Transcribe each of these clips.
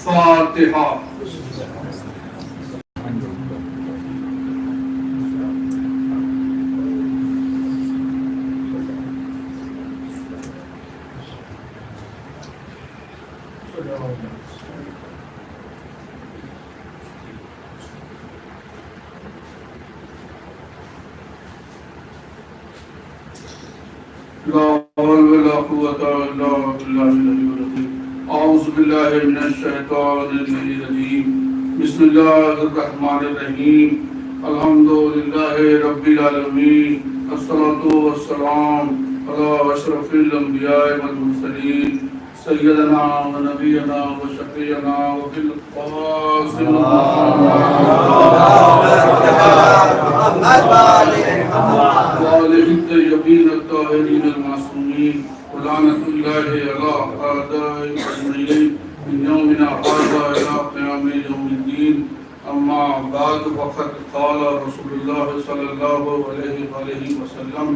فاتحہ. لا حول ولا قوة إلا بالله العلي العظيم. أعوذ بالله من الشيطان الرجيم. بسم الله الرحمن الرحيم. الحمد لله رب العالمين. الصلاة والسلام على أشرف الأنبياء والمرسلين سيدنا ونبينا وشفيعنا وفي القاسم وآله الطيبين الطاهرين المعصومين ولعنة الله على أعدائهم أجمعين من يومنا هذا إلى قيام يوم الدين. أما بعد فقد قال رسول الله صلى الله عليه وآله وسلم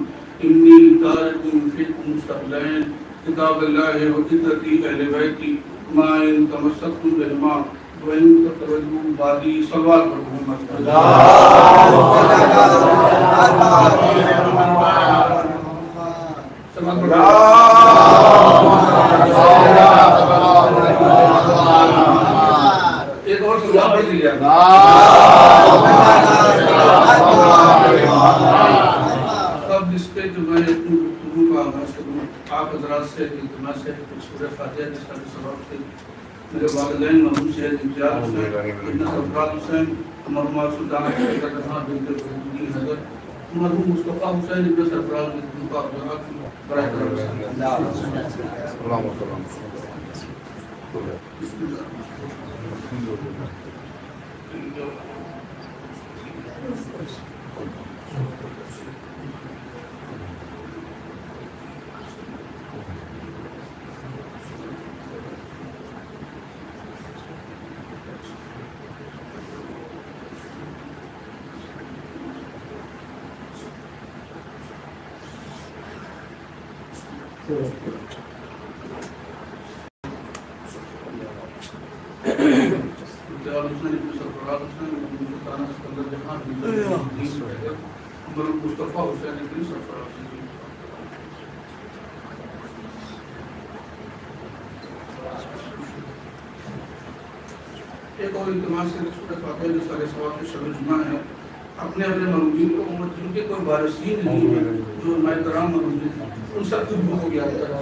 إني تارك فيكم ثقلين كتاب الله وسنة أهل بيتي ما إن تمسكتم بهما وإن تتولوا بعدي صلوات محمد. ایک اور سلام پڑھ لیجیے. اب اس پہ جو میں گفتگو کا آغاز کروں آپ حضرات سے التماس ہے کہ سورہ فاتحہ جس کا سبب سے میرے والدین مرحوم سید امتیاز حسین ابن سرفراز حسین مرحوم سلطان جہاں بنت الدین حضرت مرحوم مصطفیٰ حسین ابن سرفراز حسین کا برائے کرم مصطفیٰ حسین ابن سرفراز حسین. ایک اور التماس ہے سورہ فاتحہ جو سارے ثواب کے شب جمعہ ہے اپنے اپنے مرحومین کو جن کے کوئی وارثین نہیں ہے جو مائے کرام مرحومین ان سب کی روح کو یاد کرا.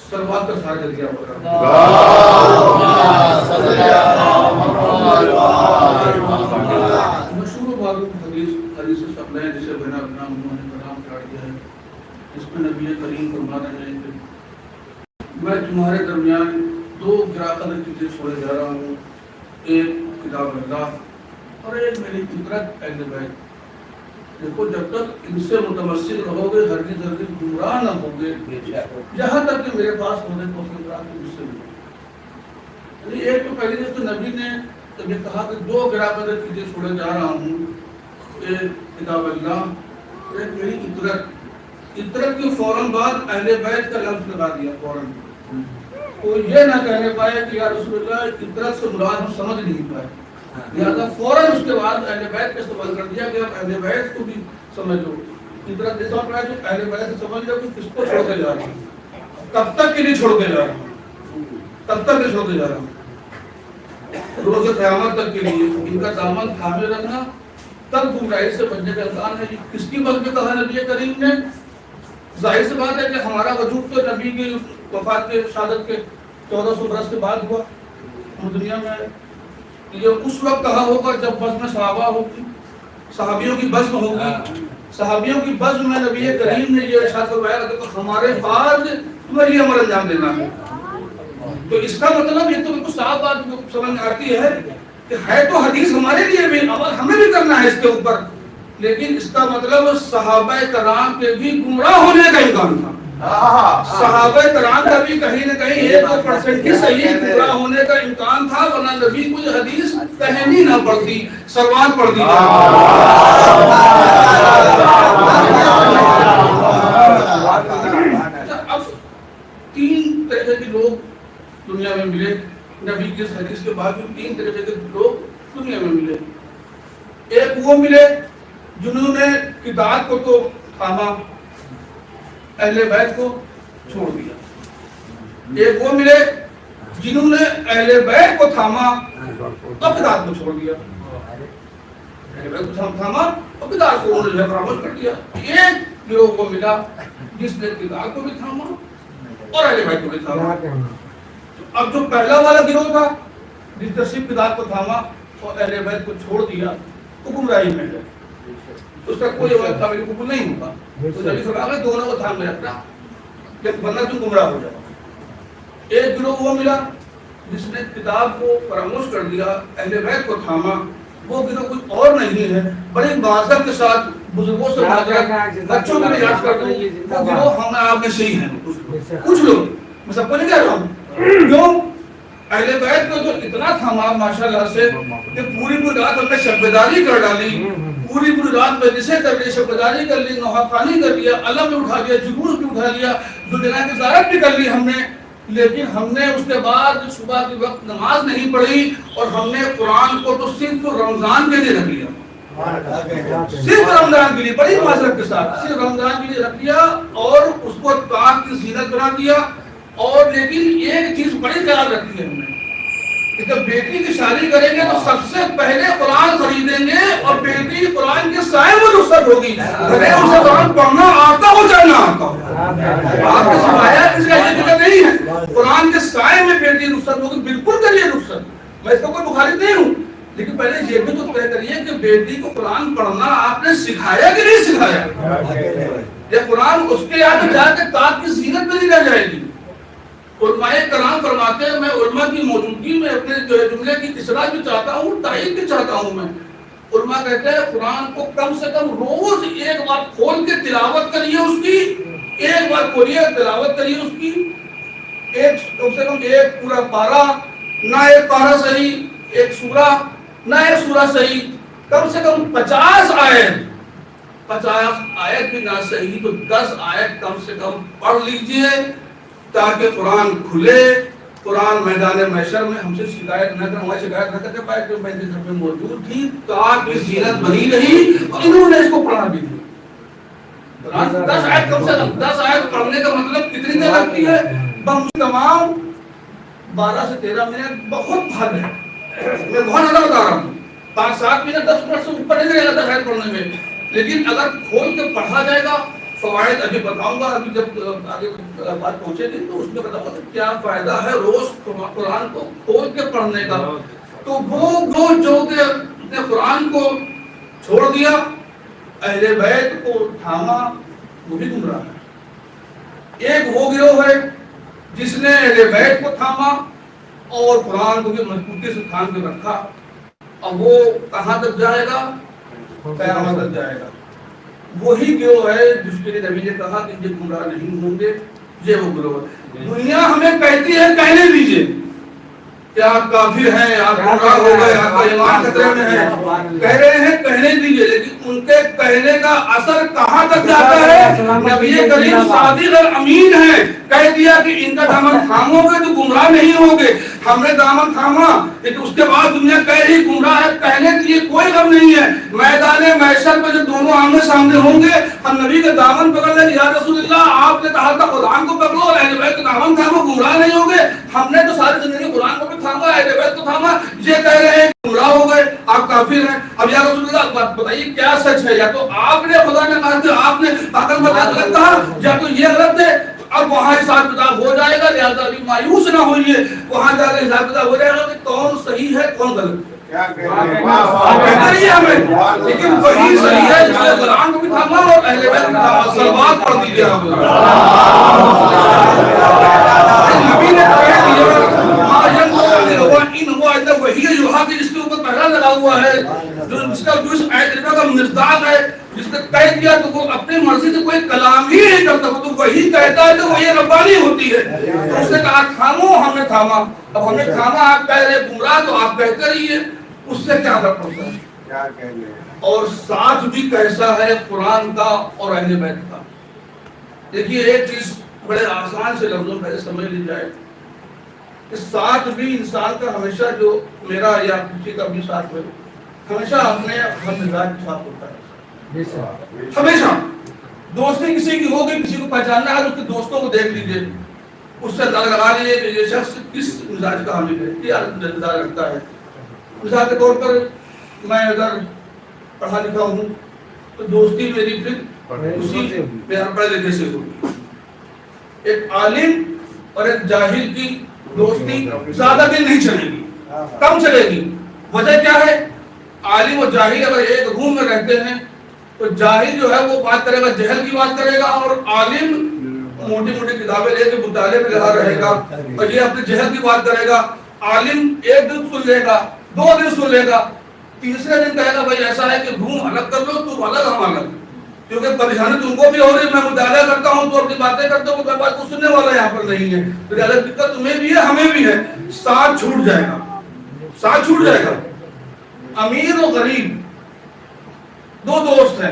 سلوات کا ساتھ جلدی آپ کرا. مشہور و معروف حدیث ثقلین جسے بنا بنا انہوں نے کلام کاٹ دیا ہے جس میں نبی کریم فرما رہے ہیں کہ میں تمہارے درمیان دو گراقدر چیزیں چھوڑے جا رہا ہوں، ایک کتاب اللہ اور ایک میری فطرت اہل بیت. دیکھو جب تک ان سے متمسک رہو گے ہرگز ہرگز گمراہ نہ ہوگے جہاں تک کہ میرے پاس ہونے کو گمراہ کی مجھ سے ملے. یعنی ایک تو پہلی چیز تو نبی نے جب یہ کہا کہ دو گراقدر چیزیں چھوڑے جا رہا ہوں، ایک کتاب اللہ ایک میری فطرت. فطرت کے فوراً بعد اہل بیت کا لفظ لگا دیا فوراً. کوئی یہ نہ کہنے پائے کہ یا رسول اللہ فطرت سے مراد ہم سمجھ نہیں پائے، لہذا فوراً اس کے بعد اہل بیت کا استعمال کر دیا کہ اہل بیت کو بھی سمجھو. فطرت ایسا پڑا کہ اہل بیت سے سمجھ لو کہ کس کو چھوڑ کے جا رہا ہوں، کب تک کے لیے چھوڑ کے جا رہا ہوں، کب تک کے چھوڑ کے جا رہا ہوں، روز قیامت تک کے لیے ان کا دامن تھامے رکھنا. تب گمراہی سے بچنے کا امکان ہے. کس کی وقت میں کہا نبی کریم نے؟ ظاہر سی بات ہے کہ ہمارا وجود تو نبی کی وفات کے شہادت کے 1400 برس کے بعد ہوا، ہم دنیا میں آئے. یہ اس وقت کہا ہوگا جب بزم صحابہ ہوگی، صحابیوں کی بزم ہوگی، صحابیوں کی بزم میں نبی کریم نے یہ ارشاد فرمایا کہ ہمارے بعد تمہیں یہ عمل انجام دینا ہے۔ تو اس کا مطلب یہ تو بالکل صاف بات سمجھ میں آتی ہے کہ ہے تو حدیث ہمارے لیے بھی، عمل ہمیں بھی کرنا ہے اس کے اوپر، لیکن اس کا مطلب صحابہ کرام کے بھی گمراہ ہونے کا امکان تھا۔ صحابہ کرام کا بھی کہیں نہ کہیں 1% ہی صحیح گمراہ ہونے کا امکان تھا، ورنہ نبی کو یہ حدیث کہنی نہ پڑتی، سروات پڑھ دی اب 3 طرح کے لوگ دنیا میں ملے، نبی کی اس حدیث کے بعد 3 طرح کے لوگ دنیا میں ملے۔ ایک وہ ملے جنہوں نے کتاب کو تو تھاما، اہل بیت کو چھوڑ دیا۔ ایک وہ ملے جنہوں نے اہل بیت کو تھاما اور کتاب کو چھوڑ دیا، اہل بیت کو تھاما اور کتاب کو انہوں نے فراموش کر دیا۔ ایک گروہ کو ملا جس نے کتاب کو بھی تھاما اور اہل بیت کو بھی تھاما۔ اب جو پہلا والا گروہ تھا جس نے صرف کتاب کو تھاما اور اہل بیت کو چھوڑ دیا، وہ گمراہی میں ہے، اس کا کوئی قابل قبول نہیں ہوگا۔ تو نبی فرمایا کہ دونوں کو تھام میں رکھنا، ورنہ تم گمراہ ہو جاؤ۔ ایک گروہ وہ ملا جس نے کتاب کو فراموش کر دیا، اہل بیت کو تھاما، وہ گروہ کوئی اور نہیں ہے، بڑے معذرت کے ساتھ بزرگوں سے معذرت، بچوں کو یاد کر دوں، وہ گروہ ہم آپ میں سے ہی ہیں۔ کچھ لوگ، میں سب کو نہیں کہہ رہا ہوں، کیوں اہل بیت کو تو اتنا تھاما ماشاءاللہ سے کہ پوری رات ہم نے شب بیداری کر ڈالی، پوری رات مجلسیں کر لی، شب بیداری کر لی، نوحہ خوانی کر لیا، علم بھی اٹھا لیا، جلوس بھی اٹھا لیا، ذوالجلال کی زیارت بھی کر لی ہم نے، لیکن ہم نے اس کے بعد صبح کے وقت نماز نہیں پڑھی اور ہم نے قرآن کو تو صرف رمضان کے لیے رکھ لیا، صرف رمضان کے لیے، بڑی معذرت کے ساتھ صرف رمضان کے لیے رکھ لیا اور اس کو طاعت کی زینت بنا دیا۔ اور لیکن ایک چیز بڑی خیال رکھی ہے ہم نے کہ جب بیٹی کی شادی کریں گے تو سب سے پہلے قرآن خریدیں گے اور بیٹی قرآن کے سائے میں رخصت ہوگی، بھلے اسے قرآن پڑھنا آتا ہو چاہے نہ آتا ہو، آپ کے سمایا اس کا یہ جگہ نہیں ہے، قرآن کے سائے میں بیٹی رخصت ہوگی، بالکل کریے رخصت، میں اس کا کوئی مخالف نہیں ہوں، لیکن پہلے یہ بھی تو طے کریے کہ بیٹی کو قرآن پڑھنا آپ نے سکھایا کہ نہیں سکھایا، یا قرآن اس کے آگے جا کے طاعت کی زینت میں نہیں رہ جائے گی۔ علماء کرام فرماتے ہیں، میں علماء کی موجودگی میں اپنے جو جملے کی اصلاح بھی چاہتا ہوں، تائید بھی چاہتا ہوں میں، علماء کہتے ہیں قرآن کو کم سے کم روز ایک بار کھول کے تلاوت کریے، اس کی ایک بار کھولیے تلاوت کریے اس کی، ایک کم سے کم ایک پورا پارہ، نہ ایک پارہ صحیح، ایک سورہ، نہ ایک سورہ صحیح، کم سے کم 50 آیت، 50 آیت بھی نہ صحیح تو 10 آیت کم سے کم پڑھ لیجئے تاکہ قرآن کھلے، قرآن میدان محشر میں ہم سے شکایت نہ کریں، ہماری شکایت نہ کرتے پائے کہ میں نے گھر میں موجود تھی، طاعت کی زینت بنی رہی اور انہوں نے اس کو پڑھا بھی نہیں۔ 10 آیت کم سے کم 10 آیت پڑھنے کا مطلب کتنی دیر لگتی ہے؟ بہت تمام 12 سے 13 منٹ بہت بھر ہے، میں بہت زیادہ بتا رہا ہوں، 5-7 منٹ 10 منٹ سے اوپر نہیں رہے گا 10 آیت پڑھنے میں، لیکن اگر کھول کے پڑھا جائے گا، فوائد ابھی بتاؤں گا، ابھی جب آگے بات پہنچے گی تو اس میں بتاؤں گا کیا فائدہ ہے روز قرآن کو کھول کے پڑھنے کا۔ تو وہ جو کہ قرآن کو چھوڑ دیا، اہل بیت کو تھاما، وہ بھی گمراہ ہے۔ ایک وہ گروہ ہے جس نے اہل بیت کو تھاما اور قرآن کو بھی مضبوطی سے تھام کے رکھا، اور وہ کہاں تک جائے گا؟ قیامت تک جائے گا۔ وہی گروہ ہے جس کے لیے نبی نے کہا کہ یہ گمراہ نہیں ہوں گے، یہ وہ گروہ ہے۔ دنیا ہمیں کہتی ہے کہنے دیجئے کہ آپ کافر ہیں، آپ گمراہ ہو گئے، آپ کا ایمان خطرے میں ہے، کہہ رہے ہیں کہنے دیجئے، لیکن ان کے کہنے کا اثر کہاں تک جاتا ہے؟ نبی کریم صادق الامین ہے، کہہ دیا کہ ان کا دامن تھامو گے تو گمراہ نہیں ہوگے، ہم نے دامن تھاما، لیکن اس کے بعد دنیا کہہ رہی گمراہ ہے، کہنے کے لیے کوئی غم نہیں ہے۔ میدان محشر پہ جب دونوں آمنے سامنے ہوں گے، ہم نبی کے دامن پکڑ لیں گے، یا رسول اللہ آپ نے کہا تھا قرآن کو پکڑو اور اہل بیت کے دامن تھامو، گمراہ نہیں ہوگے، ہم نے تو ساری زندگی قرآن کو بھی تھاما، اہل بیت کو تھاما، یہ کہہ رہے ہیں گمراہ ہو گئے، آپ کافر ہیں۔ اب یا رسول اللہ بات بتائیے کیا سچ ہے؟ یا تو آپ نے خدا نے کہا کہ آپ نے عقل میں غلط کہا، یا تو یہ غلط ہے، اب وہاں حساب کتاب ہو جائے گا، لہذا ابھی مایوس نہ ہوئیے، وہاں جا کے حساب کتاب ہو جائے گا کہ کون صحیح ہے کون غلط ہے۔ بہتر ہی ہمیں، لیکن وہی صحیح ہے جس نے قرآن کو بھی تھاما اور اہل بیت بھی تھاما. سلوات پڑھ دیجیے آپ لوگ. نبی نے کہہ دیا ما ينطق عن الهوى ان هو الا وحی یوحی کہ جس کے اوپر پہلا لگا ہوا ہے، جس کا جو اس آیت کا مصداق ہے، جس نے کہہ دیا تو وہ اپنی مرضی سے کوئی کلام ہی نہیں کرتا، وہ تو وہی کہتا ہے تو وہ یہ ربانی ہوتی ہے. تو اس نے کہا تھامو، ہم نے تھاما. اب ہم نے تھاما، آپ کہہ رہے گمراہ تو آپ کہتے رہیے، اس سے کیا فرق پڑتا ہے. اور ساتھ بھی کیسا ہے قرآن کا اور اہل بیت کا. دیکھیے ایک چیز بڑے آسان سے لفظوں میں سمجھ لی جائے کہ ساتھ بھی انسان کا ہمیشہ، جو میرا یا کسی کا بھی ساتھ میں ہمیشہ اپنے ہم مزاج کے ساتھ ہوتا ہے. ہمیشہ دوستی کسی کی ہوگی، کسی کو پہچاننا ہے تو اس کے دوستوں کو دیکھ لیجئے، اس سے اندازہ لگا لیجیے کہ یہ شخص کس مزاج کا حامل ہے، کیا اندازہ رکھتا ہے. مثال کے طور پر میں اگر پڑھا لکھا ہوں تو دوستی میری پھر اسی پڑھے لکھے سے ہوگی. ایک عالم اور ایک جاہل کی دوستی زیادہ دن نہیں چلے گی، کم چلے گی. وجہ کیا ہے؟ عالم اور جاہل اگر ایک روم میں رہتے ہیں تو جاہل جو ہے وہ بات کرے گا، جہل کی بات کرے گا، اور عالم موٹی موٹی کتابیں لے کے مطالعے میں لگا رہے گا اور یہ اپنے جہل کی بات کرے گا. عالم ایک دن سن لے گا، 2 دن سن لے گا، تیسرے دن کہے گا بھائی ایسا ہے کہ روم الگ کر لو، تم الگ ہم الگ، کیونکہ پریشانی تم کو بھی ہو رہی ہے، میں مطالعہ کرتا ہوں تو اپنی باتیں کرتا ہوں، کوئی بات کو سننے والا یہاں پر نہیں ہے، تو زیادہ دقت تمہیں بھی ہے ہمیں بھی ہے. ساتھ چھوٹ جائے گا، ساتھ چھوٹ جائے گا. امیر و غریب دو دوست ہیں،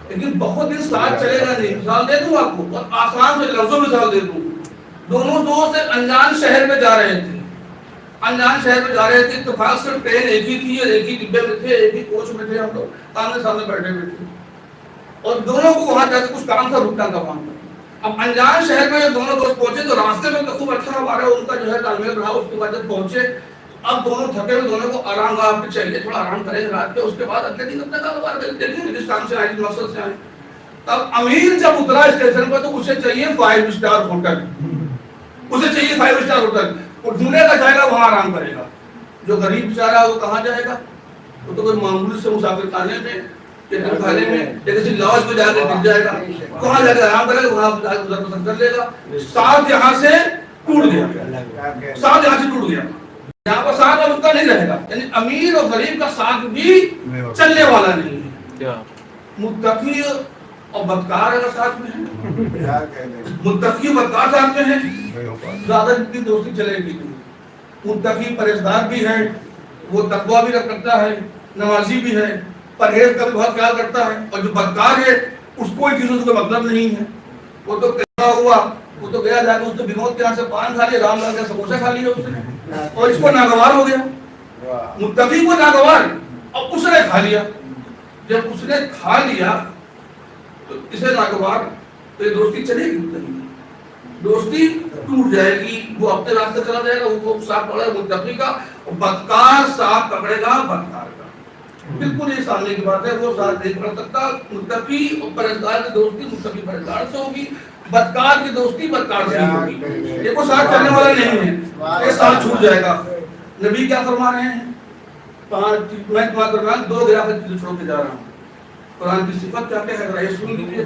لیکن بہت دن ساتھ چلے گا نہیں. مثال دے دوں آپ کو، بہت آسان سے لفظوں مثال دے دوں. دونوں دوست ایک انجان شہر میں جا رہے تھے، انجان شہر میں جا رہے تھے، اتفاق سے ٹرین ایک ہی تھی، ایک ہی ڈبے میں تھے، ایک ہی کوچ میں تھے، ہم لوگ آمنے سامنے بیٹھے ہوئے تھے، اور دونوں کو وہاں جا کے کچھ کام تھا، رکنا تھا وہاں پر. اب انجان شہر میں دونوں دوست پہنچے تو راستے میں تو خوب اچھا ہمارا ان کا جو ہے تال میل رہا. اس کے بعد جب پہنچے، اب دونوں تھکے ہوئے، دونوں کو آرام گاہ پہ چاہیے، تھوڑا آرام کریں رات کے، اس کے بعد اگلے دن اپنا کاروبار کریں. دیکھیں جس کام سے آئے جس مقصد سے آئے. اب امیر جب اترا اسٹیشن پر تو اسے چاہیے 5 اسٹار ہوٹل، اسے چاہیے 5 اسٹار ہوٹل، وہ ڈھونڈے گا، جائے گا وہاں آرام کرے گا. جو غریب بیچارہ وہ کہاں جائے گا؟ وہ تو کوئی معمولی سے مسافر خانے میں، خانے میں یا کسی لاج میں جا کے گر جائے گا، وہاں جا کے آرام کرے گا، وہاں گزر بسر کر لے گا. ساتھ یہاں سے ٹوٹ گیا، ساتھ یہاں سے ٹوٹ گیا. یہاں پر ساتھ اب ان کا نہیں رہے گا. یعنی امیر اور غریب کا ساتھ بھی چلنے والا نہیں ہے. متقی اور بدکار اگر ساتھ میں ہیں، متقی اور بدکار ساتھ میں ہیں، زیادہ جتنی دوستی چلے گی. متقی پرہیزگار بھی ہے، وہ تقویٰ بھی رکھتا ہے، نمازی بھی ہے، پرہیز کا بھی بہت خیال کرتا ہے. اور جو بدکار ہے اس کو ایک چیزوں سے کوئی مطلب نہیں ہے. وہ تو کیا ہوا، وہ تو گیا جا کے اس نے بنود کے یہاں سے پان کھا لیا، رام لال کے سموسہ کھا لیا اس نے، اور اس کو ناگوار ہو گیا. متقی کو ناگوار، اور اس نے کھا لیا. جب اس نے کھا لیا تو اسے ناگوار، تو یہ دوستی چلے گی نہیں، دوستی ٹوٹ جائے گی. وہ اپنے راستے چلا جائے گا، وہ ساتھ پکڑے گا متقی کا، اور بدکار ساتھ پکڑے گا بدکار کا. بالکل یہ سامنے کی بات ہے. وہ ساتھ نہیں پکڑ سکتا. متقی اور پرہیزگار کی دوستی متقی پرہیزگار سے ہوگی، بدکار کی دوستی بدکار سے ہوگی. یہ کو ساتھ چلنے والا نہیں ہے، یہ ساتھ چھوٹ جائے گا. نبی کیا فرما رہے ہیں؟ میں تمہارے درمیان 2 گراہ چیزیں چھوڑ کے جا رہا ہوں. قرآن کی صفت کیا ہے ذرا یہ سن لیجیے.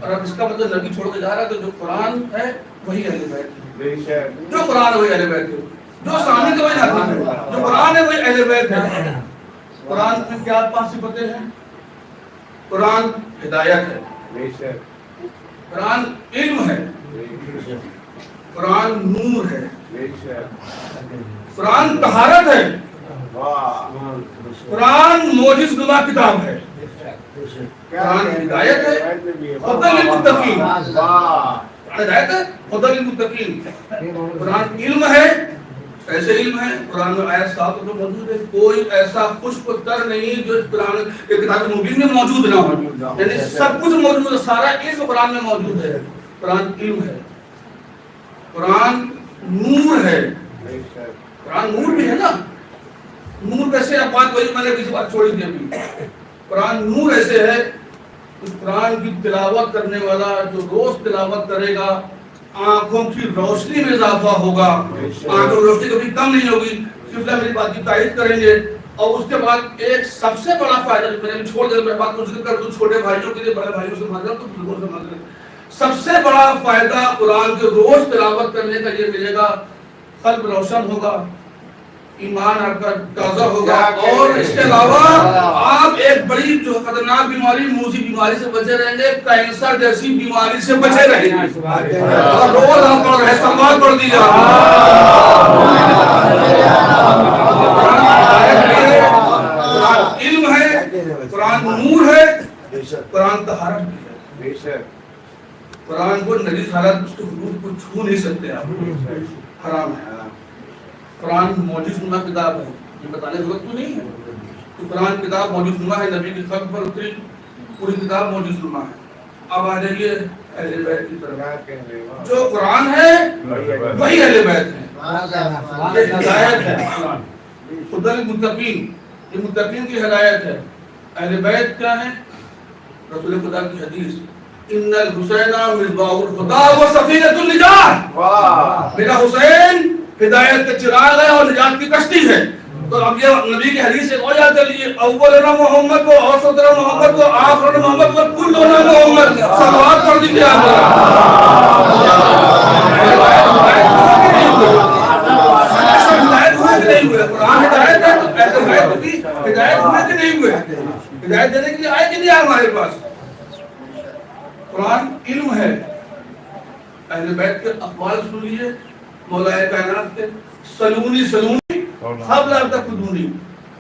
اور اب اس کا مطلب نبی چھوڑ کے جا رہا ہے تو جو قرآن ہے وہی اہل بیت ہے، جو قرآن ہے وہی اہل بیت ہے، جو سامنے تو وہی نہ ہے، جو قرآن ہے وہی اہل بیت ہے. قرآن میں کیا 5 صفتیں ہیں؟ قرآن ہدایت ہے، قرآن علم ہے، قرآن نور ہے، قرآن طہارت ہے، قرآن معجز نما کتاب ہے، قرآن ہدایت ہے، ہدی للمتقین، ہدایت ہے، ہدی للمتقین. قرآن علم ہے، ایسے علم ہے قرآن میں آیت 7 میں موجود ہے. کوئی ایسا خشک تر نہیں جو اس قرآن کے کتاب مبین میں موجود نہ ہو. یعنی سب کچھ موجود ہے، سارا علم قرآن میں موجود ہے. قرآن علم ہے، قرآن نور ہے. قرآن نور بھی ہے نا. نور کیسے؟ اب بات وہی میں نے کسی بات چھوڑی تھی ابھی. قرآن نور ایسے ہے کہ قرآن کی تلاوت کرنے والا جو روز تلاوت کرے گا آنکھوں کی روشنی میں اضافہ ہوگا، آنکھوں کی روشنی کبھی کم نہیں ہوگی. قبلہ میری بات کی تائید کریں گے. اور اس کے بعد ایک سب سے بڑا فائدہ جو میں نے چھوڑ دیا, میں بات کو ذکر کر دوں چھوٹے بھائیوں کے لیے, بڑے بھائیوں سے معذرت تو بزرگوں سے معذرت, سب سے بڑا فائدہ قرآن کے روز تلاوت کرنے کا یہ ملے گا, قلب روشن ہوگا, ایمان آپ کا تازہ ہوگا, اور اس کے علاوہ آپ ایک بڑی جو خطرناک بیماری موذی بیماری سے بچے رہیں گے, کینسر جیسی بیماری سے بچے رہیں گے. اور روز آپ پڑھ رہے ہیں, سماعت پڑھ دیجیے. قرآن علم ہے, قرآن نور ہے, قرآن طہارت بھی ہے. قرآن کو نجس حالت اس کے حروف کو چھو نہیں سکتے آپ, حرام ہے. قرآن معجزہ کتاب ہے, یہ بتانے کی ضرورت تو نہیں ہے کہ قرآن کتاب معجزہ ہے, نبی کی خط پر اتری پوری کتاب معجزہ ہے. اب آ جائیے اہل بیت کی طرف. جو قرآن ہے وہی اہل بیت ہے, یہ ہدایت ہے. خدا المتقین, یہ متقین کی ہدایت ہے. اہل بیت کیا ہے؟ رسول خدا کی حدیث, ان الحسین مصباح الہدی و سفینۃ النجات. میرا حسین ہدایت کا چراغ ہے اور نجات کی کشتی ہے. تو اب یہ نبی کی حدیث سے اور یاد کر لیجیے, اولنا محمد کو, اوسطنا محمد کو, آخرنا محمد کو, کلنا محمد. صلوات پڑھ دیجیے آپ. قرآن ہدایت ہے, ہدایت ہوئے کہ نہیں ہوئے؟ ہدایت دینے کے لیے آئے کہ نہیں آئے ہمارے پاس؟ قرآن علم ہے. اہل بیت کے اقوال سنیے, مولا کائنات کے, سلونی سلونی قبل ان تخدونی,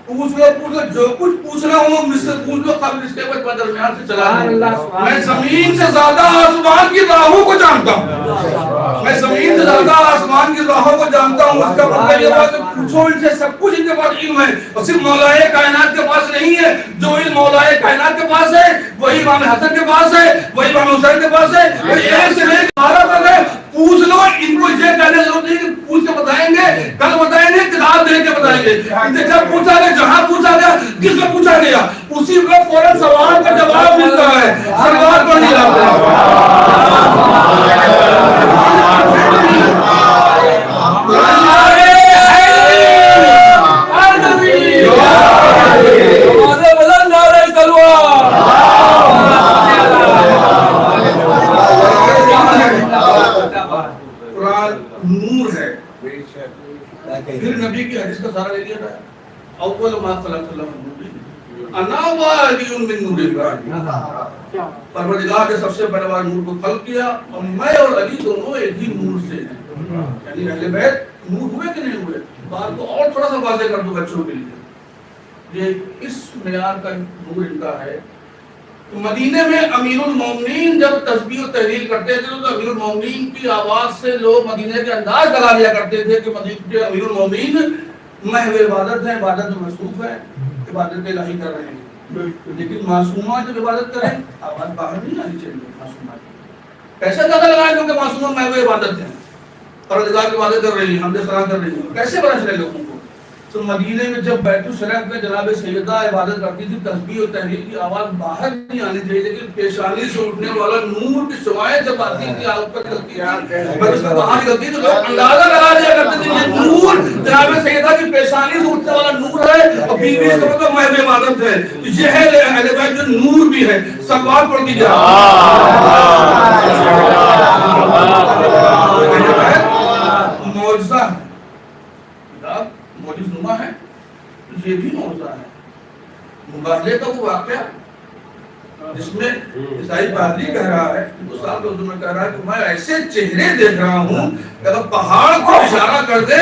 پوچھ لو جو کچھ پوچھنا ہو مجھ سے پوچھ لو قبل اس کے بعد درمیان سے چلا دوں. میں زمین سے زیادہ آسمان کی راہوں کو جانتا ہوں, میں زمین سے زیادہ آسمان کی راہوں کو جانتا ہوں. اس کا مطلب یہ بات پوچھو ان سے, سب کچھ ان کے پاس علم ہے. اور صرف مولا کائنات کے پاس نہیں ہے, جو علم مولا کائنات کے پاس ہے وہی امام حسن کے پاس ہے, وہی امام حسین کے پاس ہے, وہی ایک سے ایک 12 تک ہے. پوچھ لو, ان کو یہ کہنے ضرورت نہیں کہ پوچھ کے بتائیں گے, کل بتائیں گے, کتاب دے کے بتائیں گے. ان سے جب پوچھا گیا, جہاں پوچھا گیا, کس کو پوچھا گیا, اسی کو فوراً سوال کا جواب ملتا ہے. سوال پڑھ لیا آپ نے. قرآن نور ہے. پھر نبی کی حدیث کا سارا لے لیا تھا, اول ما خلق اللہ نور انا والی من نور ابراہیم. پروردگار نے سب سے بڑا نور کو خلق کیا, اور میں اور علی دونوں ایک ہی نور سے ہیں. یعنی اہل بیت نور ہوئے کہ نہیں ہوئے؟ بات کو اور تھوڑا سا واضح کر دو بچوں کے لیے. یہ اس معیار کا نور ان کا ہے. مدینے میں امیر المومنین جب تسبیح و تحلیل کرتے تھے تو امیر المومنین کی آواز سے لوگ مدینے کے انداز لگا لیا کرتے تھے کہ مدینے کے امیر المومنین محو عبادت ہیں, عبادت میں مصروف ہیں, عبادت الہی کر رہے ہیں. لیکن معصومہ جب عبادت کریں آواز باہر نہیں آنی چاہیے. معصومہ کیسے پتہ لگائے کیونکہ معصومہ محو عبادت ہیں, پروردگار کی عبادت کر رہی ہیں, حمد ثنا کر رہی ہیں, کیسے پتہ چلے لوگوں کو؟ تو مدینے میں جب بیت الشریف میں جناب سیدہ عبادت کرتی تھی, تسبیح و تحلیل کی آواز باہر نہیں آنی چاہیے, لیکن پیشانی سے اٹھنے والا نور کی شعاعیں جب آتی تھی آپ پر چلتی تھی, باہر نکلتی تو لوگ اندازہ لگا دیا کرتے تھے یہ نور جناب سیدہ کی پیشانی سے اٹھنے والا نور ہے, اور بیوی اس کا مطلب محو عبادت ہے. یہ ہے اہل بیت جو نور بھی ہے. سوال پڑھ دیجیے. معجزہ معجزہ ہے, یہ بھی معجزہ ہے. مباہلے کا وہ واقعہ جس میں عیسائی پادری کہہ رہا ہے, ہندوستان کے میں کہہ رہا ہے کہ میں ایسے چہرے دیکھ رہا ہوں کہ اگر پہاڑ کو اشارہ کر دے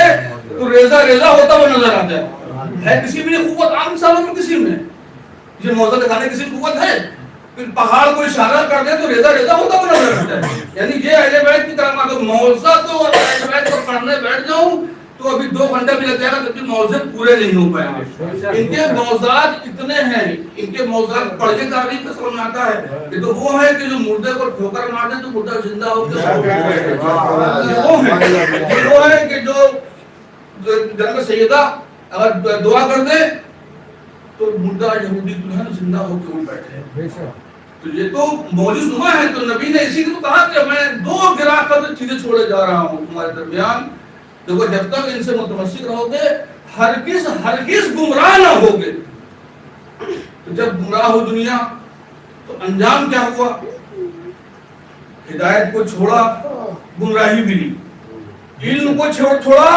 تو ریزہ ریزہ ہوتا ہوا نظر آتا ہے. کسی میں قوت عام انسانوں میں کسی میں یہ معجزہ دکھانے کی قوت ہے؟ پہاڑ کو اشارہ کر دے تو ریزہ ریزہ ہوتا ہوا نظر آتا ہے. یعنی یہ اہل بیت کی طرح معجزہ تو اہل بیت کو پڑھنے بیٹھ جاؤں تو ابھی 2 گھنٹے بھی لگ جائے گا, کیونکہ معجزے پورے نہیں ہو پائیں گے. ان کے معجزات اتنے ہیں, ان کے معجزات پڑھ کے تاریخ میں سمجھ آتا ہے. یہ تو وہ ہے کہ جو مردے کو ٹھوکر مار دے تو مردہ زندہ ہو کے وہ ہے کہ جو جناب سیدہ اگر دعا کر دے تو مردہ یہودی دلہن زندہ ہو کے اٹھ بیٹھے. تو یہ تو معجزہ ہے. تو نبی نے اسی کو کہا کہ میں 2 گراں قدر چیزیں چھوڑے جا رہا ہوں تمہارے درمیان. دیکھو جب تک ان سے متمسک رہو گے ہرگز ہرگز گمراہ نہ ہوگے. تو جب گمراہ ہو دنیا تو انجام کیا ہوا؟ ہدایت کو چھوڑا گمراہی ملی، علم کو چھوڑا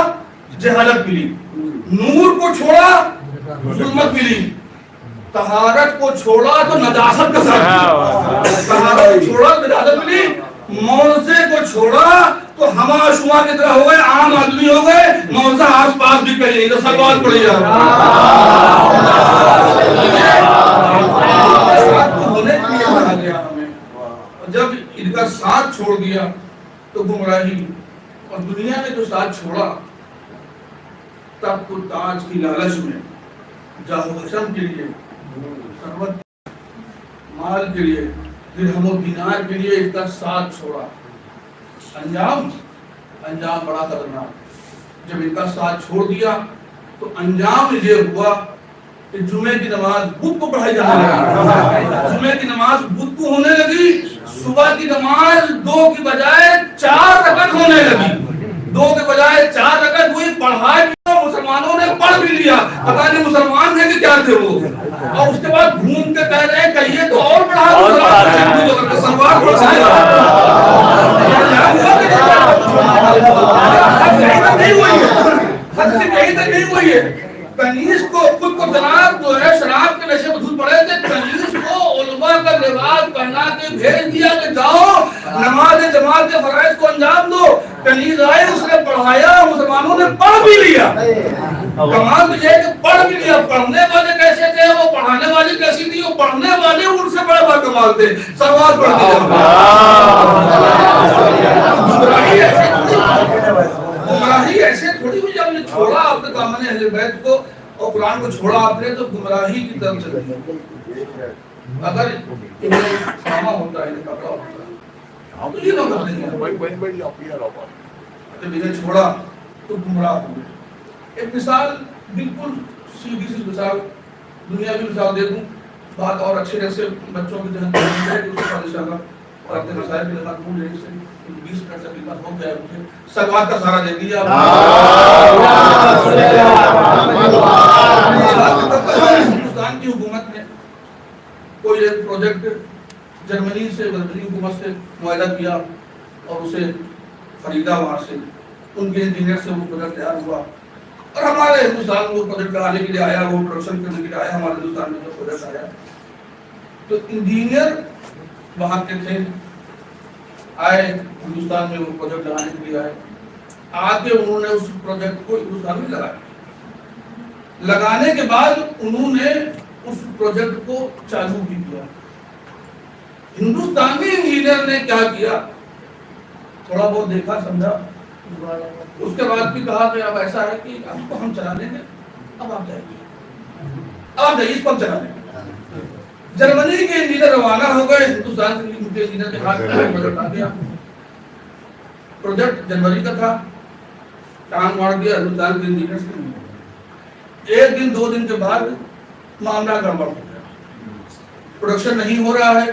جہالت ملی، نور کو چھوڑا ظلمت ملی، طہارت کو چھوڑا تو نجاست کا ساتھ، طہارت کو چھوڑا تو نجاست ملی، موزے کو چھوڑا تو ہما شما کی طرح ہو گئے، عام آدمی ہو گئے، موزہ آس پاس بھی کہیں تو سلوات پڑی جا ہونے کے لیے کہا گیا ہمیں. جب ان کا ساتھ چھوڑ دیا تو گمراہی، اور دنیا نے جو ساتھ چھوڑا تب تو تاج کی لالچ میں، جاہ و حشم کے لیے، ثروت مال کے لیے، درہم و دینار کے لیے ان کا ساتھ چھوڑا. انجام بڑا خطرناک. جب ان کا ساتھ چھوڑ دیا تو انجام یہ ہوا کہ جمعے کی نماز بدھ کو پڑھائی جانے لگی، جمعے کی نماز بدھ کو ہونے لگی، صبح کی نماز 2 کی بجائے 4 رکعت ہونے لگی، 2 کے بجائے 4 رکعت ہوئی. پڑھائی مسلمانوں نے پڑھ بھی لیا، پتہ نہیں مسلمان تھے کہ کیا تھے وہ، اور اس کے بعد گھوم کے کہہ رہے ہیں کہیے تو اور پڑھا سلوات نہیں ہوئی ہے. کنیز کو خود کو جناب جو ہے شراب کے نشے میں دھوت پڑے تھے، کنیز کو علماء کا لباس پہنا کے بھیج دیا کہ جاؤ نماز جماعت کے فرائض کو انجام دو. کنیز آئے، اس نے پڑھایا، مسلمانوں نے پڑھ بھی لیا. کمال تو یہ ہے کہ پڑھ بھی لیا. پڑھنے والے کیسے تھے، وہ پڑھانے والے کیسی تھی؟ وہ پڑھنے والے ان سے بڑے بڑے کمال تھے. سلوات پڑھ دیا. گمراہی ایسے تھوڑی ہوئی. جب نے چھوڑا آپ نے دامن اہل بیت کو اور قرآن کو چھوڑا آپ نے تو گمراہی کی طرف چلے گئے. اگر ساما ہوتا ہے کپڑا ہوتا ہے تو یہ لوگ جب انہیں چھوڑا تو گمراہ ہوئے. ایک مثال بالکل سیدھی سی مثال، دنیا کی مثال دے دوں، بات اور اچھے سے بچوں کے ذہن میں ہے کہ اس کے بعد انشاءاللہ اور اپنے مسائل کے لحاظ بھول جائے سے 20 منٹ سے خدمت ہو گیا. مجھے سلوات کا سہارا دے دیا. ہندوستان کی حکومت نے کوئی ایک پروجیکٹ جرمنی سے، جرمنی حکومت سے معاہدہ کیا اور اسے خریدا، وہاں سے ان کے انجینئر سے وہ پروجیکٹ تیار ہوا اور ہمارے ہندوستان میں وہ پروجیکٹ آنے کے لیے آیا، وہ پروڈکشن کرنے کے لیے آیا. ہمارے ہندوستان میں جو پروجیکٹ آیا تو انجینئر وہاں کے تھے، آئے ہندوستان میں وہ پروجیکٹ لگانے کے لیے آئے. آ کے انہوں نے اس پروجیکٹ کو ہندوستان میں لگایا. لگانے کے بعد انہوں نے اس پروجیکٹ کو چالو بھی کیا. ہندوستانی انجینئر نے کیا کیا، تھوڑا بہت دیکھا سمجھا، اس کے بعد بھی کہا کہ اب ایسا ہے کہ اب کو ہم چلا لیں گے، اب آپ جائیے، اب جائیے، اس کو ہم چلا لیں گے. جرمنی کے انجینئر روانہ ہو گئے، ہندوستان کے انجینئر کے ہاتھ میں پروجیکٹ آ گیا. پروجیکٹ جنوری کا تھا، کام مار دیا ہندوستان کے انجینئر سے. 1 دن 2 دن کے بعد معاملہ گڑبڑ ہو گیا، پروڈکشن نہیں ہو رہا ہے،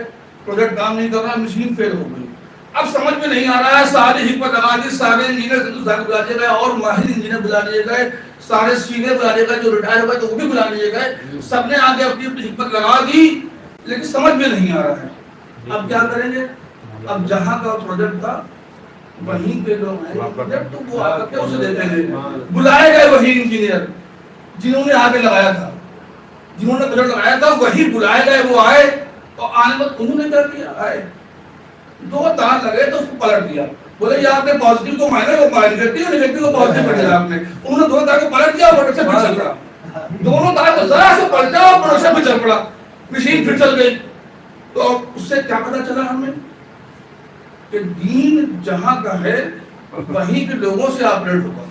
پروجیکٹ کام نہیں کر رہا، مشین فیل ہو گئی. اب سمجھ میں نہیں آ رہا ہے، ساری حکمت لگا دی، سارے انجینئر ہندوستان بلا لیے گئے اور ماہر انجینئر بلا لیے گئے، سارے سینئر بلا لیے گئے، جو ریٹائر ہوئے تو وہ بھی بلا لیے گئے. سب نے آگے اپنی اپنی حکمت لگا دی لیکن سمجھ میں نہیں آ رہا ہے. اب کیا کریں گے؟ اب جہاں کا پروجیکٹ تھا وہیں کے لوگ ہیں پروجیکٹ تو وہ آ کے اسے دیتے ہیں. بلائے گئے وہی انجینئر جنہوں نے آگے لگایا تھا، جنہوں نے پروجیکٹ لگایا تھا وہی بلائے گئے. وہ آئے تو آنے میں انہوں نے کیا کیا، آئے 2 تار لگے تو اس کو پلٹ دیا. بولے یہ آپ نے پازیٹیو کو مائنر کو مائنر کرتی ہے، نیگیٹیو کو پازیٹیو کر دیا آپ نے. انہوں نے 2 تار کو پلٹ دیا اور پروڈکشن پھر چل پڑا. دونوں تار کو ذرا سے پلٹا اور پروڈکشن پھر چل پڑا، مشین پھر چل گئی. تو اس سے کیا پتا چلا ہمیں کہ دین جہاں کا ہے وہیں کے لوگوں سے آپریٹ ہوگا.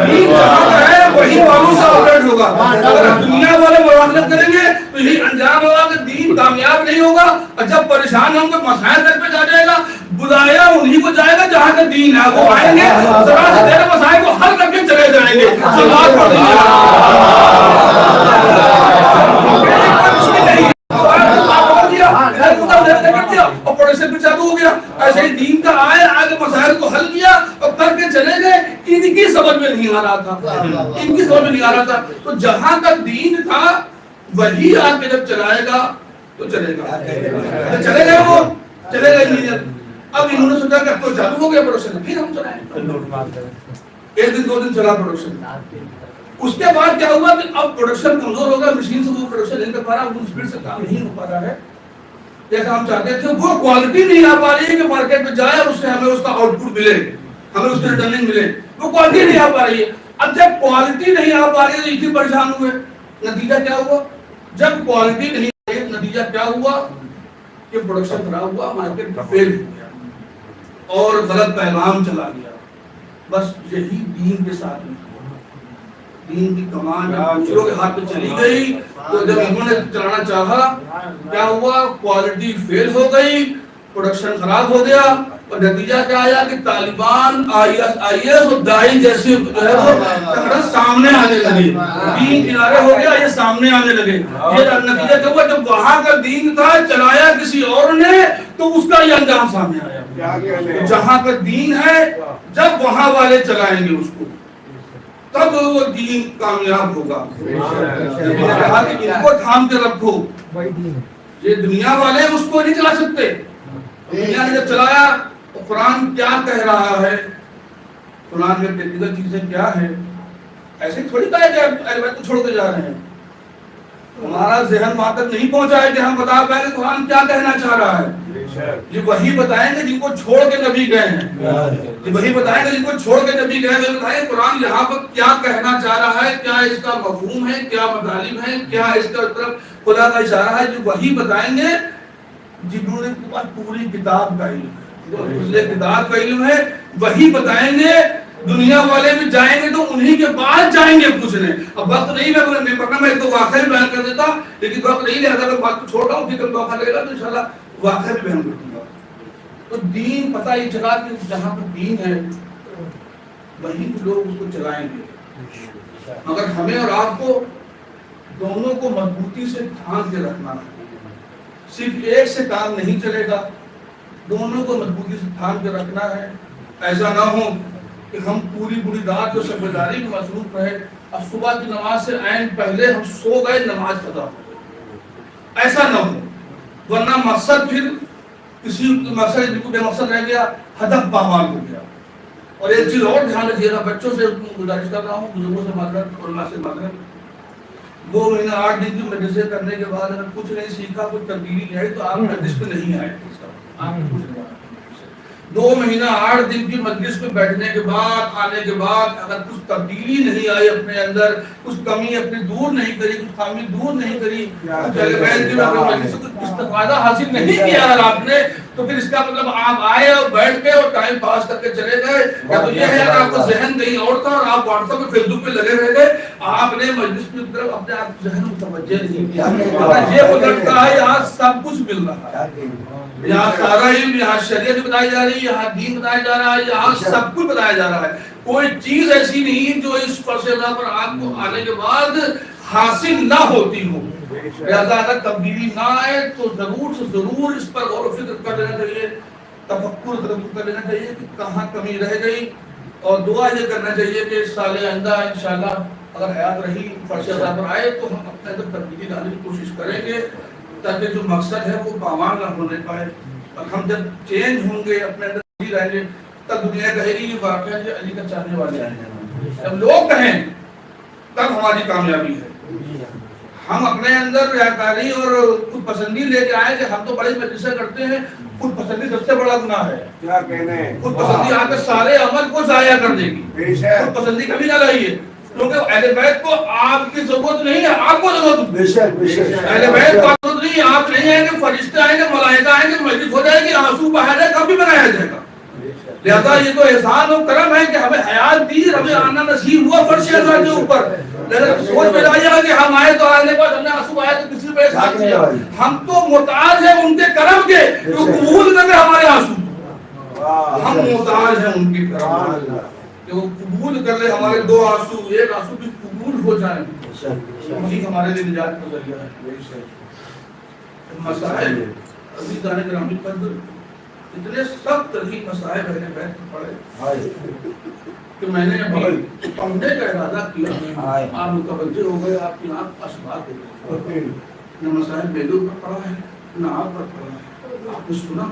دین جہاں کا ہے وہی والوں سے آپریٹ ہوگا. اگر دنیا والے مداخلت کریں گے تو یہی انجام ہوگا کہ دین کامیاب نہیں ہوگا. اور جب پریشان ہوں گے مسائل تک پہ جائے گا، بلایا انہی کو جائے گا جہاں کا دین ہے. وہ آئیں گے ذرا سے تیرے مسائل کو حل کر کے چلے جائیں گے. سلوات پڑھ دیجیے. آپریشن بھی چالو ہو گیا. ایسے ہی دین کا آئے، آگے مسائل کو حل کیا اور کر کے چلے گئے. ان کی سمجھ میں نہیں نہیں آ رہا تھا، ان کی سمجھ میں نہیں آ رہا تھا. تو جہاں کا دین تھا وہی آ کے جب چلائے گا تو چلے گا. چلے گئے وہ چلے گئے انجینئر. اب انہوں نے سوچا کہ اب تو چالو ہو گیا پروڈکشن، پھر ہم چلائیں. ایک دن دو دن چلا پروڈکشن. اس کے بعد کیا ہوا کہ اب پروڈکشن کمزور ہو گیا، مشین سے وہ پروڈکشن نہیں کر پا رہا، وہ اسپیڈ سے کام نہیں ہو پا رہا ہے جیسا ہم چاہتے تھے. وہ کوالٹی نہیں آ پا رہی ہے کہ مارکیٹ میں جائے اور اس سے ہمیں اس کا آؤٹ پٹ ملے، ہمیں اس کی ریٹرننگ ملے. وہ کوالٹی نہیں آ پا رہی ہے. اب جب کوالٹی نہیں آ پا رہی ہے تو اسی پریشان ہوئے. نتیجہ کیا ہوا؟ جب کوالٹی نہیں آئی نتیجہ کیا ہوا کہ پروڈکشن خراب ہوا، مارکیٹ فیل ہو گیا اور غلط پیغام چلا گیا. بس یہی دین کے ساتھ میں دین کی کمان دوسروں کے ہاتھ میں چلی گئی. تو جب انہوں نے چلانا چاہا کیا ہوا؟ کوالٹی فیل ہو گئی، پروڈکشن خراب ہو گیا اور نتیجہ کیا آیا کہ طالبان آئی ایس اور داعش جیسے جو ہے وہ سامنے آنے لگے. دین کنارے ہو گیا، یہ سامنے آنے لگے. یہ نتیجہ کیا ہوا؟ جب وہاں کا دین تھا چلایا کسی اور نے تو اس کا یہ انجام سامنے آیا. جہاں کا دین ہے جب وہاں والے چلائیں گے اس کو تب وہ دین کامیاب ہوگا. کہا کہ ان کو تھام کے رکھو. یہ دنیا والے اس کو نہیں چلا سکتے. دنیا نے جب چلایا تو قرآن کیا کہہ رہا ہے، قرآن میں ٹیکنیکل چیزیں کیا ہے. ایسے تھوڑی کہا کہ اہل بیت کو چھوڑ کے جا رہے ہیں. ہمارا ذہن وہاں تک نہیں پہنچا ہے کہ ہم بتا پائیں کہ قرآن کیا کہنا چاہ رہا ہے. یہ وہی بتائیں گے جن کو چھوڑ کے نبی گئے ہیں، یہ وہی بتائیں گے جن کو چھوڑ کے نبی گئے ہیں. بتائیں قرآن یہاں پر کیا کہنا چاہ رہا ہے، کیا اس کا مفہوم ہے، کیا مطالب ہے، کیا اس کا طرف خدا کا اشارہ ہے. جو وہی بتائیں گے جنہوں نے پوری کتاب کا علم ہے، کتاب کا علم ہے وہی بتائیں گے. دنیا والے بھی جائیں گے تو انہی کے بعد جائیں گے پوچھنے. اب وقت نہیں ہے پڑھنا، میں تو واقعہ بیان کر دیتا لیکن وقت نہیں لہذا میں بات کو چھوڑ رہا ہوں. پھر موقع لگے گا تو انشاءاللہ واقعہ بھی بیان کر دوں گا. تو دین پتہ ہی چلا کہ جہاں پر دین ہے وہیں لوگ اس کو چلائیں گے. مگر ہمیں اور آپ کو دونوں کو مضبوطی سے تھام کے رکھنا ہے. صرف ایک سے کام نہیں چلے گا، دونوں کو مضبوطی سے تھام کے رکھنا ہے. ایسا نہ ہو کہ ہم پوری رات جو شبیداری میں مصروف رہے، اب صبح کی نماز سے عین پہلے ہم سو گئے، نماز قضا ہو گئی. ایسا نہ ہو، ورنہ مقصد پھر کسی مقصد بے مقصد رہ گیا، ہدف پامال ہو گیا. اور ایک چیز اور دھیان رکھیے گا، بچوں سے گزارش کر رہا ہوں، بزرگوں سے معذرت، علماء سے معذرت. 2 مہینہ 8 دن کی مجلسیں کرنے کے بعد اگر کچھ نہیں سیکھا، کچھ تبدیلی نہیں آئی تو آپ مجلس پہ نہیں آئے. آپ کچھ نہیں آئے. 2 مہینہ 8 دن کی مجلس پہ بیٹھنے کے بعد آنے کے بعد اگر کچھ تبدیلی نہیں آئی اپنے اندر، کچھ کمی اپنی دور نہیں کری، کچھ خامی دور نہیں کری، کچھ الیمنٹ کی مجلس سے کچھ استفادہ حاصل نہیں کیا اگر آپ نے، تو پھر اس کا مطلب آپ آئے اور بیٹھ کے اور ٹائم پاس کر کے چلے گئے. یا تو یہ ہے کہ آپ کا ذہن کہیں اور تھا اور آپ واٹس ایپ پہ فیس بک پہ لگے رہ گئے، آپ نے مجلس کی طرف اپنے آپ ذہن متوجہ نہیں کیا. یہ ہو سکتا ہے یہاں سب کچھ مل رہا ہے، یہاں سارا علم، یہاں شریعت بتائی جا رہی ہے، یہاں دین بتایا جا رہا ہے، یہاں سب کچھ بتایا جا رہا ہے. کوئی چیز ایسی نہیں جو اس فلسفہ پر آپ کو آنے کے بعد حاصل نہ ہوتی ہو. لہذا اگر تبدیلی نہ آئے تو ضرور سے ضرور اس پر غور و فکر کر لینا چاہیے، تفکر کر لینا چاہیے کہ کہاں کمی رہ گئی. اور دعا یہ کرنا چاہیے کہ سال آئندہ انشاءاللہ اگر حیات رہی فلسفہ پر آئے تو ہم اپنے اندر تبدیلی لانے کی کوشش کریں گے تاکہ جو مقصد ہے وہ پامال نہ ہونے پائے. اور ہم جب چینج ہوں گے، اپنے اندر تبدیلی لائیں گے، تب دنیا کہے گی یہ واقعہ جو علی کا چاہنے والے آئے ہیں. جب لوگ کہیں تب ہماری کامیابی ہے. ہم اپنے اندر ریاکاری اور خود پسندی لے کے آئے کہ ہم تو بڑی مجلسیں کرتے ہیں. خود پسندی سب سے بڑا گناہ ہے. کیا کہنے، خود پسندی آپ کے سارے عمل کو ضائع کر دے گی. خود پسندی کبھی نہ لائیے، کیونکہ اہل بیت کو آپ کی ضرورت نہیں ہے، آپ کو ضرورت ہے. اہل بیت کو ضرورت نہیں ہے، آپ نہیں آئیں گے، فرشتے آئیں گے، ملائکہ آئیں گے، مجلس ہو جائے گی، آنسو بہائے جائے گا، کبھی بنایا جائے گا. لہذا یہ تو احسان و کرم ہے کہ ہمیں حیات دی، ہمیں آنا نصیب ہوا فرش ازواج کے اوپر. سوچ میں لائیے گا کہ ہم آئے تو آنے کے بعد ہم نے آنسو آئے تو کسی پہ احسان کیا. ہم تو محتاج ہیں ان کے کرم کے جو قبول کر کے ہمارے آنسو. ہم محتاج ہیں ان کے کرم کہ وہ قبول کر لے ہمارے 2 آنسو، ایک آنسو بھی قبول ہو جائیں، وہی ہمارے لیے نجات کا ذریعہ ہے. مسائل ابھی جانے گرامی قدر اتنے سخت ترین مسائل میں نے بیٹھ پڑے کہ میں نے ابھی پڑھنے کا ارادہ کیا، آپ متوجہ ہو گئے، آپ کی آنکھ اشباط ہو گئی، نہ مسائل بیدور پر پڑا ہے نہ آپ پر پڑا ہے، آپ نے سنا،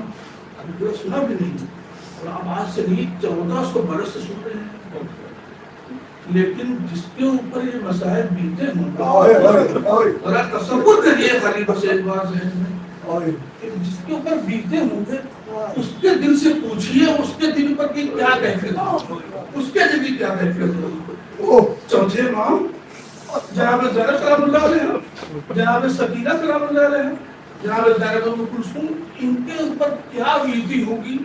ابھی سنا بھی نہیں، اور آپ آج سے نہیں 1400 برس سے سن رہے ہیں، لیکن جس کے اوپر یہ مسائل بیتے ہوں ذرا تصور کریے خالی بس ایک بار ذہن میں، جس کے اوپر بیتے ہوں گے اس کے دل سے پوچھئے اس کے دل پر کی کیا کیفیت ہوگی، اس کے دل کی کیا کیفیت ہوگی۔ چوتھے امام جناب زینب سلام اللہ علیہ، جناب سکینہ سلام اللہ علیہ، جناب زینب ام کلثوم، ان کے اوپر کیا بیتی ہوگی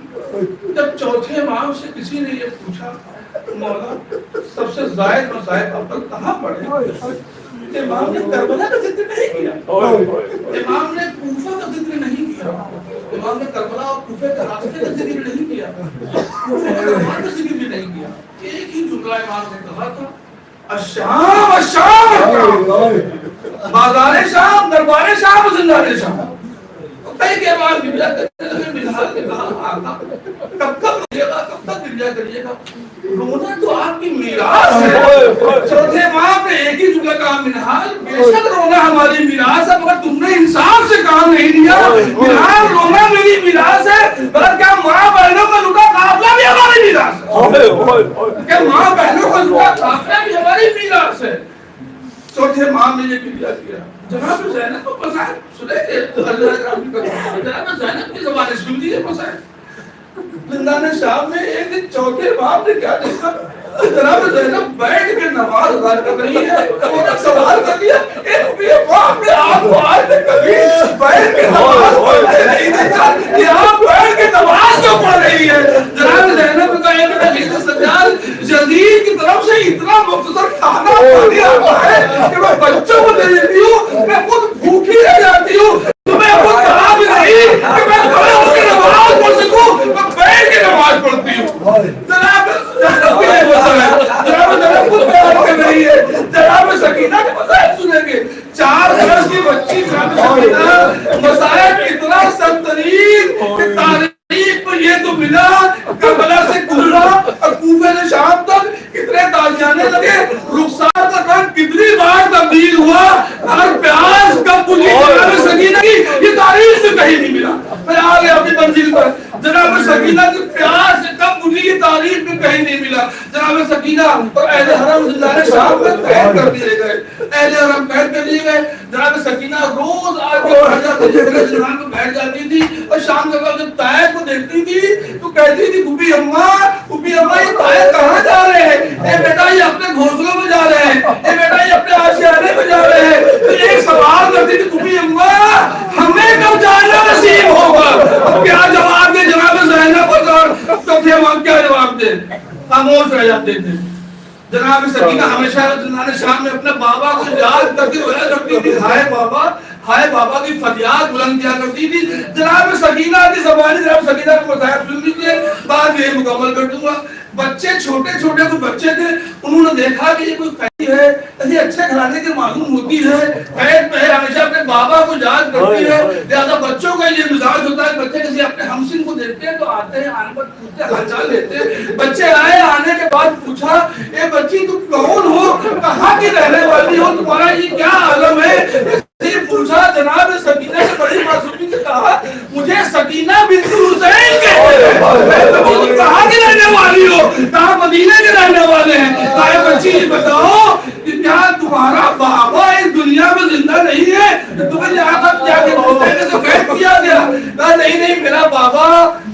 جب چوتھے امام سے کسی نے یہ پوچھا مولا سب سے زائد مسائل اول کہاں پڑے؟ امام نے کربلا کا ذکر نہیں کیا، امام نے کوفہ کا ذکر نہیں کیا، امام نے کربلا اور کوفے کے راستے کا ذکر نہیں کیا، کوفے کے دربار کا ذکر بھی نہیں کیا، ایک ہی جملہ امام نے کہا تھا الشام الشام، بازار شام، دربار شام، زندان شام۔ کئی کے بعد گرجا کرنے کہا آقا کب تک رہیے گا، کب تک گرجا کریے گا، رونا تو آپ کی میراث ہے۔ چوتھے امام نے ایک ہی جملہ کہا منہال، بے شک رونا ہماری میراث ہے مگر تم نے انصاف سے کام نہیں دیا، منہال رونا میری میراث ہے مگر کیا ماں بہنوں کا لٹا قافلہ بھی ہماری میراث ہے، کیا ماں بہنوں کا لٹا قافلہ بھی ہماری میراث ہے۔ چوتھے امام نے یہ کیا کیا، جناب زینب کو مسائل سنے، جناب زینب کی زبانیں سن دیئے مسائل۔ زندان شام میں ایک دن چوتھے امام نے کیا دیکھا، جناب زینب بیٹھ کے نماز ادا کر رہی ہے، انہوں نے سوال کر لیا امام نے آپ کو آج تک کبھی بیٹھ کے نماز پڑھتے نہیں دیکھا، یہ آپ بیٹھ کے نماز کیوں پڑھ رہی ہے؟ جناب زینب کا ایک حدیث سجاد یزید کی طرف سے اتنا مختصر کھانا پانی آتا ہے کہ میں بچوں کو دے دیتی ہوں، میں خود بھوکی رہ جاتی ہوں، تمہیں خود کہا بھی نہیں کہ میں کھڑے ہو کے نماز پڑھ سکوں، میں بیٹھ کے نماز پڑھتی ہوں۔ جناب زینب کے مسئلہ ہے، جناب زینب خود بیان کر رہی ہے، جناب سکینہ کے مسائل سنیں گے، 4 برس کی بچی جناب سکینہ، مسائل اتنا سنترین کہ تاریخ پر یہ تو ملا کربلا سے کوفہ اور کوفے سے شام تک کتنے تازیانے لگے، رخسار کا رنگ کتنی بار تبدیل ہوا، اور پیاس کب بجھی جناب سکینہ کی یہ تاریخ سے کہیں نہیں ملا۔ میں آ گیا اپنی منزل پر، جناب سکینہ کی پیاس کب بجھی یہ تاریخ میں کہیں نہیں ملا۔ جناب سکینہ اور اہل حرم زندان شام میں قید کر دیے گئے، اہل حرم قید کر دیے گئے۔ جناب سکینہ روز آ کے بیٹھ جاتی تھی، زندان میں بیٹھ جاتی تھی، اور شام کے وقت جب طائف کو دیکھتی تھی تو کہتی تھی پھوپھی اماں یہ طائف کہاں جا رہے ہیں؟ اے بیٹا یہ اپنے گھونسلوں میں جا رہے ہیں، اے بیٹا یہ اپنے آشیانے میں جا رہے ہیں۔ تو ایک سوال کرتی تھی پھوپھی اماں ہمیں کب جانا نصیب ہوگا؟ اب کیا جواب دے جناب زینب اور چوتھے امام کیا جواب دے؟ خاموش رہ جاتے تھے۔ جناب سکینہ ہمیشہ زندان شام میں اپنے بابا کو یاد کرتی رویا کرتی تھی، ہائے بابا کی فریاد بلند کیا کرتی تھی۔ جناب سکینہ کی زبانی جناب سکینہ کو مصاحب سن لیجیے، بعد یہ مکمل کر دوں گا۔ بچے چھوٹے چھوٹے کوئی بچے تھے، انہوں نے دیکھا کہ یہ کوئی قیدی ہے، یہ اچھے گھرانے کی معلوم ہوتی ہے، قید میں ہمیشہ اپنے بابا کو یاد کرتی ہے، لہذا بچوں کا یہ مزاج ہوتا ہے، بچے کسی اپنے ہمسن کو دیکھتے ہیں تو آتے ہیں، آنے پر پوچھتے ہیں، حال چال لیتے ہیں۔ بچے آئے، آنے کے بعد پوچھا اے بچی تم کون ہو، کہاں کی رہنے والی ہو، تمہارا یہ کیا عالم ہے؟ پوچھا جناب سکینہ نے بڑی معصومی سے کہا مجھے سکینہ بنت حسین کہتے ہیں، کہاں کی رہنے والی ہو؟ کہاں مدینے کے رہنے والے ہیں۔ کہا بچی بتاؤ کہ کیا تمہارا بابا اس دنیا میں زندہ نہیں ہے، تمہیں یہاں تک جا کے حسین سے قید کیا گیا؟ کہا نہیں میرا بابا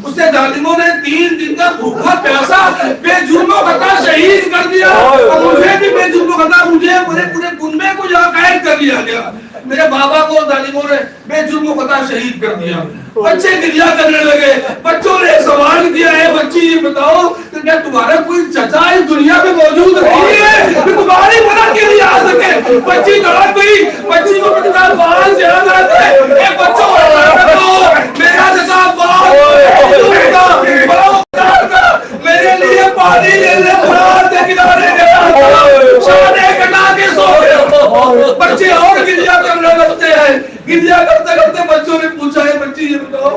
اسے ظالموں نے 3 دن کا بھوکا پیاسا بے جرم و خطا شہید کر دیا، اور مجھے بھی بے جرم و خطا مجھے پورے کنبے کو یہاں قید کر لیا گیا، میرے بابا کو ظالموں نے بے جرم و خطا شہید کر دیا۔ بچے گریہ کرنے لگے، بچوں نے سوال کیا ہے بچی یہ بتاؤ کہ کیا تمہارا کوئی چچا اس دنیا میں موجود نہیں ہے کہ تمہاری مدد کے لیے آ سکے؟ بچی تڑپ گئی، بچی کو پتہ آواز یاد آتا ہے، اے بچوں میرا چچا میرے لیے پانی لینے پہاڑ کے کنارے گیا، شانے کٹا کے سو گیا۔ بچے اور گریہ کرنے لگتے ہیں، گریہ کرتے کرتے بچوں نے پوچھا ہے بچی یہ بتاؤ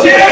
6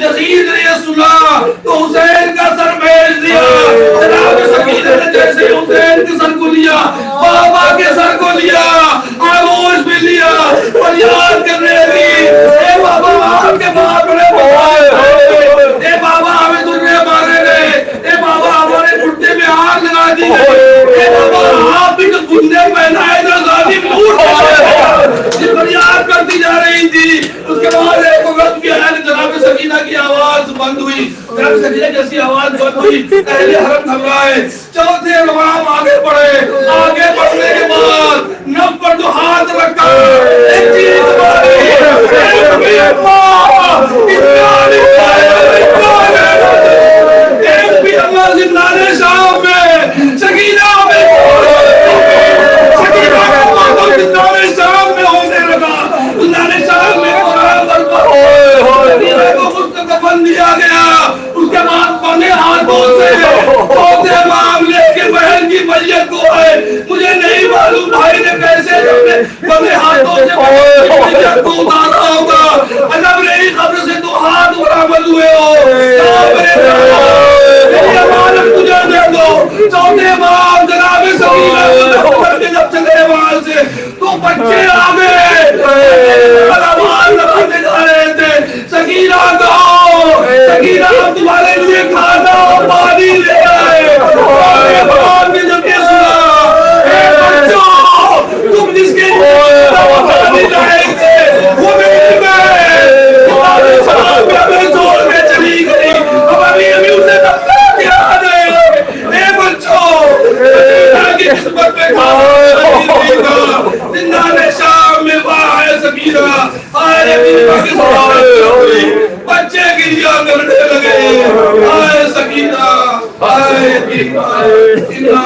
جب یزید نے یہ سنا تو حسین کا سر بھیج دیا. جناب سکینہ نے جیسے حسین کے سر کو لیا, بابا کے سر کو لیا, آغوش بھی لیا اور یاد کرنے لگی, اے بابا آپ کے باپ نے اے بابا ہمیں دنیا مارے گئے, اے بابا ہمارے گھٹنے میں آگ لگا دی گئی, اے بابا آپ بھی تو گھٹنے پہنائے جو ظالم لوٹ یہ فریاد کرتی جا رہی تھی. اس کے بعد ایک وقت بھی آیا کہ جناب سکینہ کی آواز بند ہوئی. جناب سکینہ جیسی آواز بند ہوئی, اہل حرم گھبرائے, چوتھے امام آگے بڑھے. آگے بڑھنے کے بعد نف پر جو ہاتھ رکھا ایک چیز ماری, ایک بھی اللہ زندان شام میں سکینہ میں سکینہ کا موت زندان شام میں ہونے لگا. زندان شام میں قرآن سکینہ کو خود کفن دیا گیا. اس کے بعد بنے ہاتھوں سے چوتھے امام لے کے بہن کی میت کو آئے. مجھے نہیں معلوم بھائی نے کیسے اپنے بنے ہاتھوں سے بہن کی میت کو اتارا ہوگا. اجب رہی قبر سے تو ہاتھ برآمد ہوئے ہو. میری امانت تجھے دے دو. چوتھے امام جناب سکینہ کو کر کے جب چلے وہاں سے تو بچے آ گئے, آواز لگاتے جا رہے تھے, سکینہ کہو, سکینہ ہم تمہارے لیے کھانا اور پانی لے آئے. اور امام نے جب یہ سنا, اے بچوں تم جس کے لیے پانی لائے تھے وہ مل گئے. تمہارے ساتھ میں ہمیں چھوڑ کے چلی گئی, ہم ابھی اسے دفنا کے آ گئے. اے بچوں سکینہ کی قسمت میں زندان شام میں وہاں ہے سکینہ. آئے بچے گریا کرنے لگے. آئے سکینہ, آئے سکینہ,